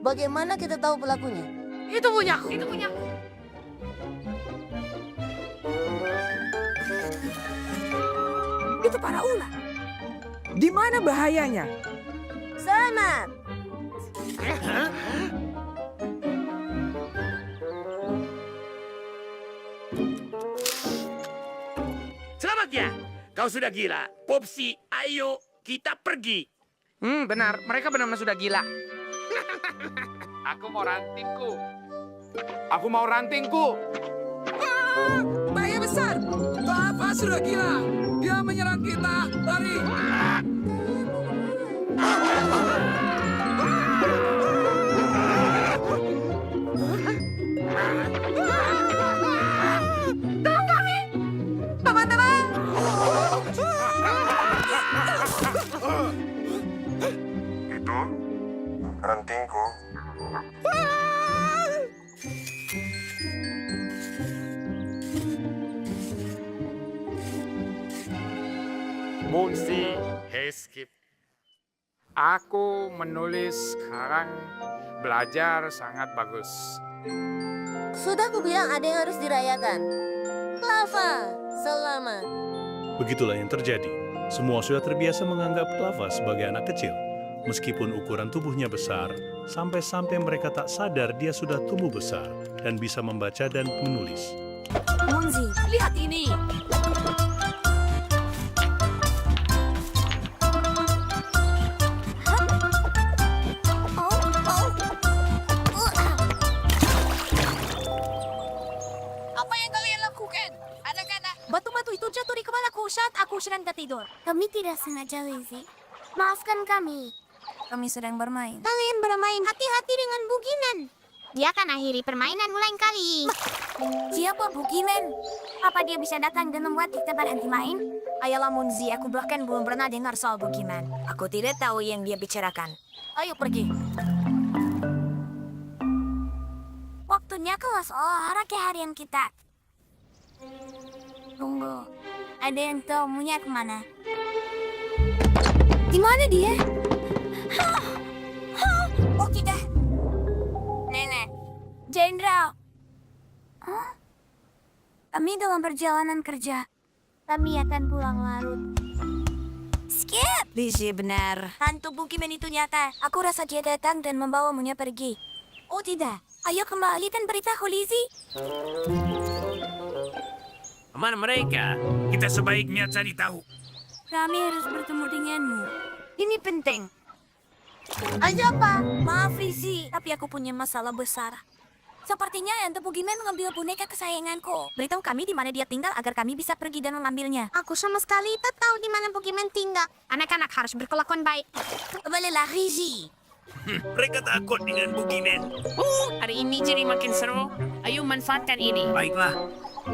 Bagaimana kita tahu pelakunya? Itu punyaku. Itu punyaku. Itu para ular. Di mana bahayanya? Selamat! Selamat ya. Kau sudah gila. Popsi, ayo kita pergi. Benar. Mereka benar-benar sudah gila. Aku mau rantingku. Aku mau rantingku. Bahaya besar! Clava sudah gila! Dia menyerang kita! Lari! Tolong kami! Teman-teman! Itu rantingku. Munzi, hey Skip. Aku menulis sekarang belajar sangat bagus. Sudah aku bilang ada yang harus dirayakan. Clava, selamat. Begitulah yang terjadi. Semua sudah terbiasa menganggap Clava sebagai anak kecil. Meskipun ukuran tubuhnya besar, sampai-sampai mereka tak sadar dia sudah tumbuh besar dan bisa membaca dan menulis. Munzi, lihat ini. Apa yang kalian lakukan? Anak-anak, Batu-batu itu jatuh di kepalaku saat aku sedang tertidur. Kami tidak sengaja, Lizzie. Maafkan kami. Kami sedang bermain. Kalian bermain hati-hati dengan Buginan. Dia akan akhiri permainan lain kali. Siapa Buginan? Apa dia bisa datang dan membuat kita berhenti main? Ayolah Munzi, aku bahkan belum pernah dengar soal Bugiman. Aku tidak tahu yang dia bicarakan. Ayo pergi. Waktunya kelas olahraga harian kita. Tunggu, ada yang tahu Munya kemana? Di mana dia? Oh tidak. Nenek, Jenderal. Kami dalam perjalanan kerja. Kami akan pulang larut. Skip! Lizzie benar. Hantu Bugiman itu nyata. Aku rasa dia datang dan membawa Munya pergi. Oh tidak. Ayo kembali dan beritahu Lizzie. Mana mereka? Kita sebaiknya cari tahu. Kami harus bertemu denganmu. Ini penting. Ayo apa? Maaf Lizzie, tapi aku punya masalah besar. Sepertinya Ente Boogeyman mengambil boneka kesayanganku. Beritahu kami di mana dia tinggal agar kami bisa pergi dan mengambilnya. Aku sama sekali tak tahu di mana Boogeyman tinggal. Anak-anak harus berkelakuan baik. Balilah, Rizzy. Mereka takut dengan Boogeyman. Hari ini jadi makin seru. Ayo manfaatkan ini. Baiklah.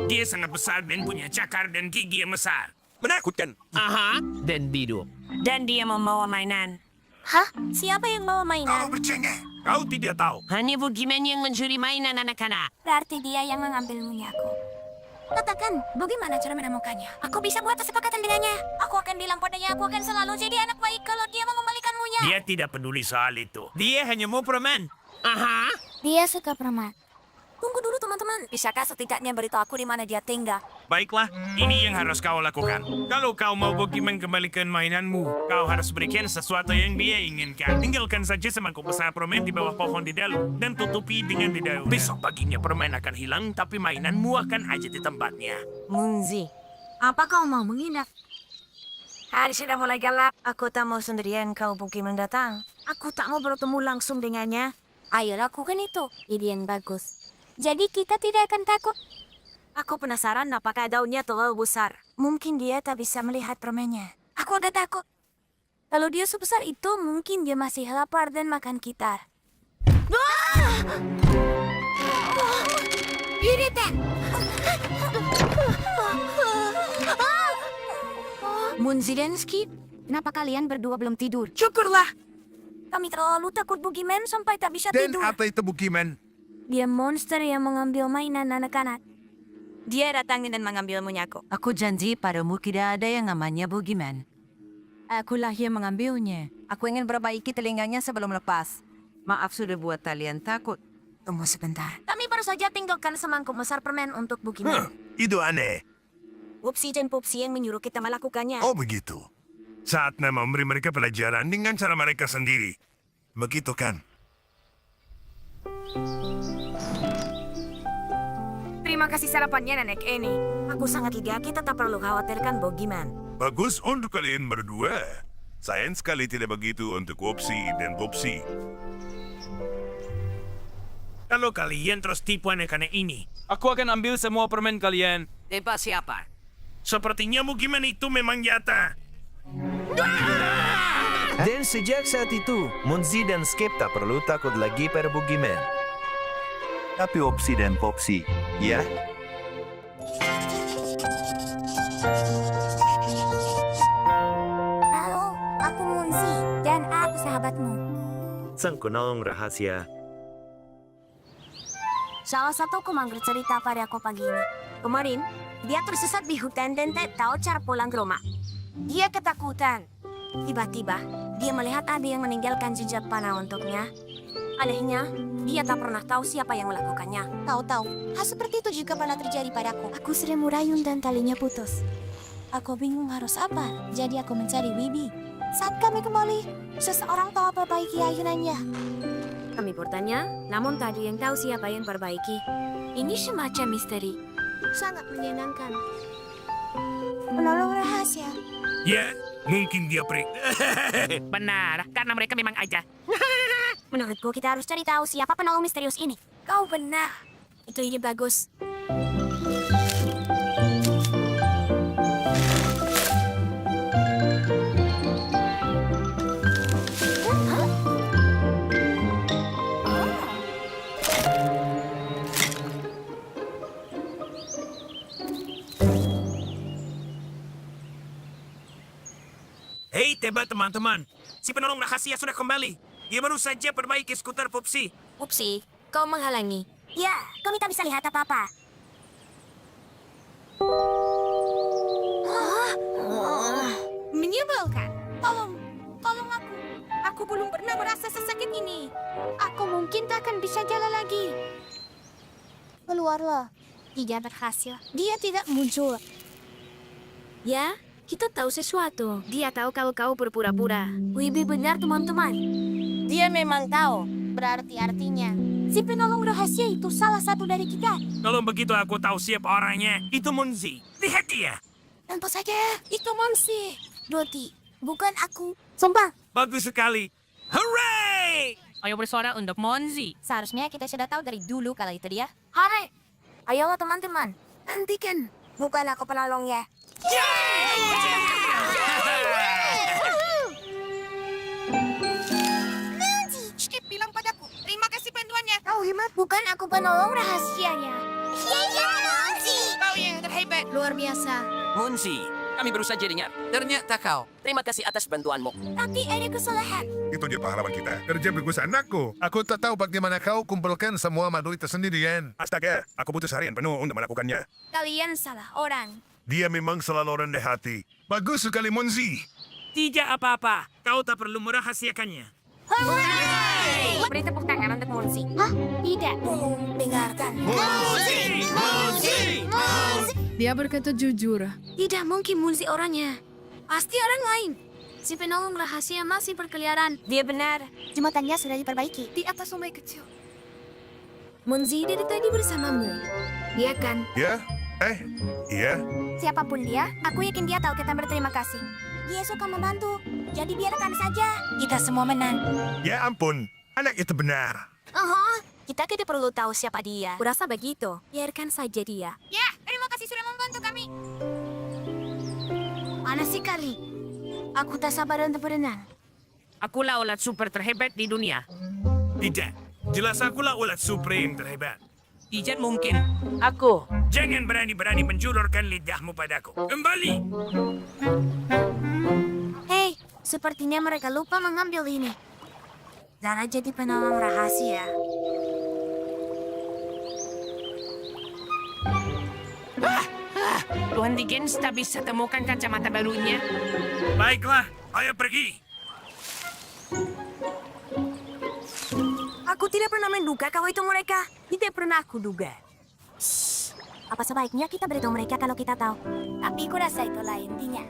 Dia sangat besar dan punya cakar dan gigi yang besar. Menakutkan. Aha, dan bidu. Dan dia membawa mainan. Hah? Siapa yang bawa mainan? Bercengeng. Kau tidak tahu. Hanya Boogeyman yang mencuri mainan anak-anak. Berarti dia yang mengambil munyaku. Katakan, bagaimana cara menemukannya? Aku bisa buat kesepakatan dengannya. Aku akan bilang padanya aku akan selalu jadi anak baik kalau dia mengembalikan munya. Dia tidak peduli soal itu. Dia hanya mau permen. Aha. Dia suka permen. Tunggu dulu teman-teman. Bisakah setidaknya beritahu aku di mana dia tinggal? Baiklah, ini yang harus kau lakukan. Kalau kau mau Boogeyman kembalikan mainanmu, kau harus berikan sesuatu yang dia inginkan. Tinggalkan saja semangkuk besar permen di bawah pohon di dalam dan tutupi dengan di daun. Besok paginya permen akan hilang, tapi mainanmu akan ada di tempatnya. Munzi, apa kau mau menginap? Hari sudah mulai gelap. Aku tak mau sendirian kau Boogeyman datang. Aku tak mau bertemu langsung dengannya. Ayo lakukan itu. Ide yang bagus. Jadi kita tidak akan takut. Aku penasaran apakah daunnya terlalu besar. Mungkin dia tak bisa melihat permennya. Aku udah takut. Kalau dia sebesar itu, mungkin dia masih lapar dan makan kita. Ini teh. Munzi dan Skip, Kenapa kalian berdua belum tidur? syukurlah. Kami terlalu takut Boogeyman sampai tak bisa Dan tidur. apa itu Boogeyman? Dia monster yang mengambil mainan anak-anak. Dia datang dan mengambil munyaku. Aku janji padamu tidak ada yang namanya Boogeyman. Akulah yang mengambilnya. Aku ingin perbaiki telinganya sebelum lepas. Maaf sudah buat kalian takut. Tunggu sebentar. Kami baru saja tinggalkan semangkuk besar permen untuk Boogeyman. Itu aneh. Whoopsie dan Poopsie yang menyuruh kita melakukannya. Oh begitu. Saatnya memberi mereka pelajaran dengan cara mereka sendiri. Begitu kan? Terima kasih sarapannya Nenek Eni. Aku sangat lega kita tak perlu khawatirkan Boogeyman. Bagus untuk kalian berdua. Sayang sekali tidak begitu untuk Wopsi dan Popsi. Kalau kalian terus tipu anak-anak ini, Aku akan ambil semua permen kalian. Tempat siapa? sepertinya Boogeyman itu memang nyata. Dan sejak saat itu, Munzi dan Skip tak perlu takut lagi pada Boogeyman. Tapi Opsi dan Popsi, ya? Halo, aku Munzi dan aku sahabatmu. Sang penolong rahasia. Salah satu komangger cerita pada aku pagi ini. Kemarin, dia tersesat di hutan dan tak tahu cara pulang ke rumah. Dia ketakutan. Tiba-tiba, dia melihat ada yang meninggalkan jejak panah untuknya. Anehnya, dia tak pernah tahu siapa yang melakukannya. Tahu-tahu, hal seperti itu juga pernah terjadi padaku. Aku sering merayun dan talinya putus. Aku bingung harus apa, jadi aku mencari Wibi. Saat kami kembali, seseorang telah perbaiki ayunannya. Kami bertanya, namun tak ada yang tahu siapa yang perbaiki. Ini semacam misteri. Sangat menyenangkan. Penolong rahasia. Ya, mungkin dia Benar, karena mereka memang aja. Menurutku kita harus cari tahu siapa penolong misterius ini. Kau benar. Itu ide bagus. Hei, teba teman-teman. Si penolong rahasia sudah kembali. Dia baru saja perbaiki skuter Popsi. Upsi, kau menghalangi. Ya, kami tak bisa lihat apa-apa. Menyebalkan. Tolong aku. Aku belum pernah merasa sesakit ini. Aku mungkin tak akan bisa jalan lagi. Keluarlah. Tidak berhasil. Dia tidak muncul. Ya, kita tahu sesuatu. Dia tahu kalau kau berpura-pura. Wibi benar, teman-teman. Dia memang tahu. Berarti artinya, si penolong rahasia itu salah satu dari kita. Kalau begitu aku tahu siapa orangnya. Itu Munzi. Lihat dia. Tentu saja, itu Monsi. Doti, bukan aku. Sumpah. Bagus sekali. Hooray! Ayo bersuara untuk Monzi. Seharusnya kita sudah tahu dari dulu kalau itu dia. Hare! Ayolah teman-teman, hentikan. Bukan aku penolongnya. Skip bilang padaku. Terima kasih bantuannya. Kau hebat. Bukan aku penolong rahasianya. Kau yang terhebat. Luar biasa. Munzi, kami baru saja dengar. Ternyata kau. Terima kasih atas bantuanmu. Tapi ada kesalahan. Itu dia pahlawan kita. Kerja bagus anakku. Aku tak tahu bagaimana kau kumpulkan semua madu itu sendirian. Astaga, aku butuh seharian penuh untuk melakukannya. Kalian salah orang. Dia memang selalu rendah hati. Bagus sekali, Monzi. Tidak apa-apa. Kau tak perlu merahasiakannya. Beri tepuk tangan untuk Monzi. Hah? Tidak. Dengarkan. Dia berkata jujur. Tidak mungkin Monzi orangnya. Pasti orang lain. Si penolong rahasia masih berkeliaran. Dia benar. Jembatannya sudah diperbaiki. Di atas sungai kecil. Monzi dari tadi bersamamu. Dia kan? Ya? Iya. Siapapun dia, aku yakin dia tahu kita berterima kasih. Dia suka membantu. Jadi biarkan saja. Kita semua menang. Ya ampun, anak itu benar. Kita tidak perlu tahu siapa dia. Kurasa begitu. Biarkan saja dia. Ya, terima kasih sudah membantu kami. Panas sekali. Aku tak sabar untuk berenang. Akulah ulat super terhebat di dunia. Tidak. Jelas akulah ulat supreme terhebat. Tidak mungkin. Aku. Jangan berani-berani menjulurkan lidahmu padaku. Kembali. Hei, sepertinya mereka lupa mengambil ini. Zara jadi penolong rahasia. Tuan Dickens tak bisa temukan kacamata barunya. Baiklah, ayo pergi. Aku tidak pernah menduga kau itu mereka. Tidak pernah aku duga. Apa sebaiknya kita beritahu mereka kalau kita tahu? Tapi kurasa itulah intinya.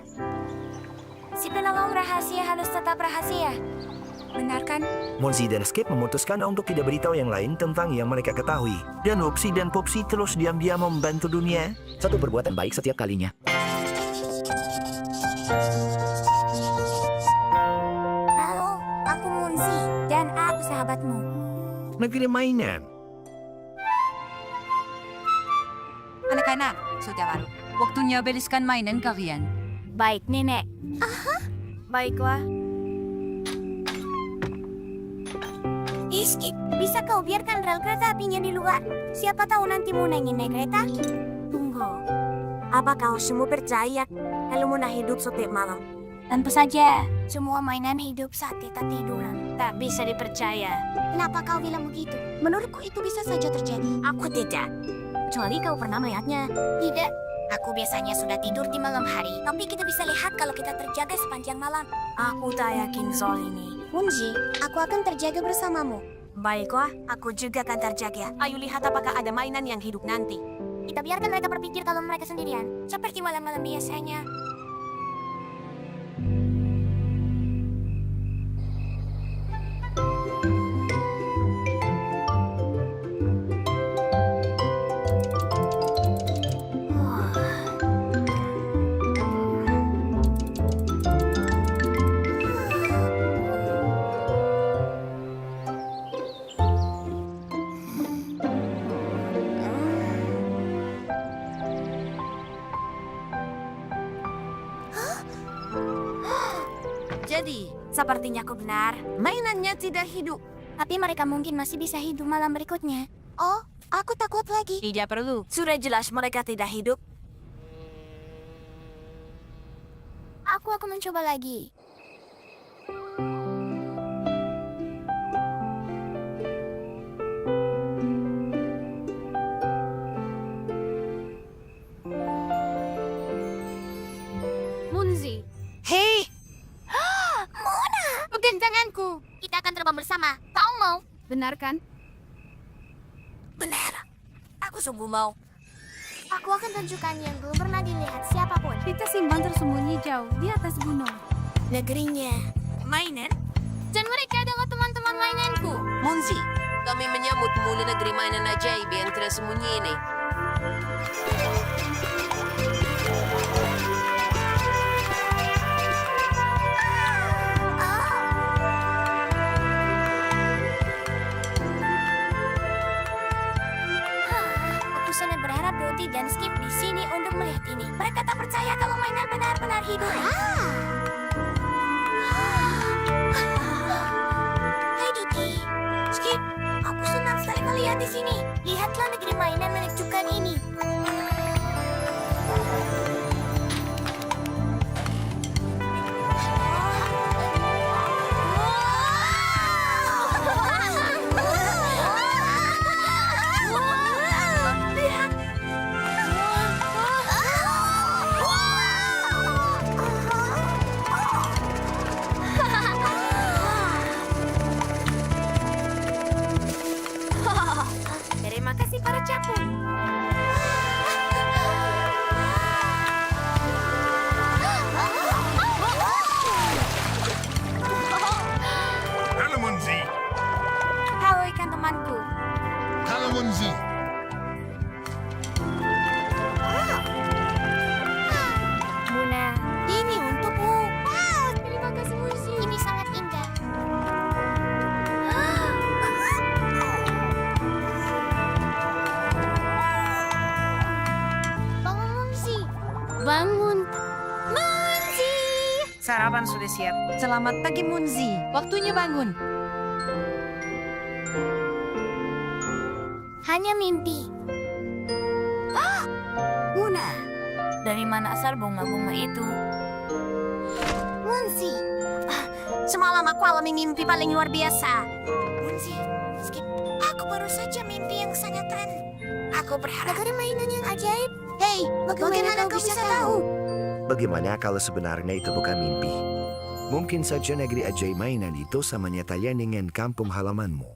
Si penolong rahasia harus tetap rahasia. Benar kan? Monzi dan Skip memutuskan untuk tidak beritahu yang lain tentang yang mereka ketahui. Dan Upsi dan Popsi terus diam-diam membantu dunia. Satu perbuatan baik setiap kalinya. Halo, aku Monzi dan aku sahabatmu. Negeri mainan. Anak-anak, saudara, waktunya bereskan mainan kalian. Baik, Nenek. Baiklah. Skip, bisa kau biarkan rel kereta apinya di luar? Siapa tahu nanti Muna ingin naik kereta? Tunggu. Apa kau semua percaya kalau Muna hidup setiap malam? Tentu saja. Semua mainan hidup saat kita tiduran. Tak bisa dipercaya. Kenapa kau bilang begitu? Menurutku itu bisa saja terjadi. Aku tidak. Kecuali kau pernah melihatnya. Tidak. Aku biasanya sudah tidur di malam hari. Tapi kita bisa lihat kalau kita terjaga sepanjang malam. Aku tak yakin soal ini. Munji, aku akan terjaga bersamamu. Baiklah, aku juga akan terjaga. Ayo lihat apakah ada mainan yang hidup nanti. Kita biarkan mereka berpikir kalau mereka sendirian. Seperti malam-malam biasanya. Jadi, sepertinya aku benar. Mainannya tidak hidup. Tapi mereka mungkin masih bisa hidup malam berikutnya. Oh, aku takut lagi. Tidak perlu. Sudah jelas mereka tidak hidup. Aku akan mencoba lagi. Munzi. Hei! Mona! Pegang tanganku. Kita akan terbang bersama. Kau mau? Benar kan? Benar. Aku sungguh mau. Aku akan tunjukkan yang belum pernah dilihat siapapun. Kita simpan tersembunyi jauh di atas gunung. Negerinya. Mainan? Dan mereka adalah teman-teman mainanku. Munzi, kami menyambutmu di negeri mainan ajaib yang tersembunyi ini. Monty dan Skip di sini untuk melihat ini. Mereka tak percaya kalau mainan benar-benar hidup. Hai Didi, Skip, aku senang sekali melihat di sini. Lihatlah negeri mainan menakjubkan ini. Terima kasih para capung. Halo Monzi. Halo ikan temanku. Halo Monzi. Muna, ini untukmu. Wow, terima kasih Muzi. Ini sangat indah. Bangun Muzi. Bangun. Muzi. Sarapan sudah siap. Selamat pagi, Munzi. Waktunya bangun. Hanya mimpi. Muna, dari mana asal bunga-bunga itu? Munzi. Semalam aku alami mimpi paling luar biasa. Munzi, Skip, aku baru saja mimpi yang sangat keren. Aku berharap. Negara mainan yang ajaib. Hei, bagaimana kau bisa tahu? Bagaimana kalau sebenarnya itu bukan mimpi? Mungkin saja negeri ajaib mainan itu sama nyatanya dengan kampung halamanmu.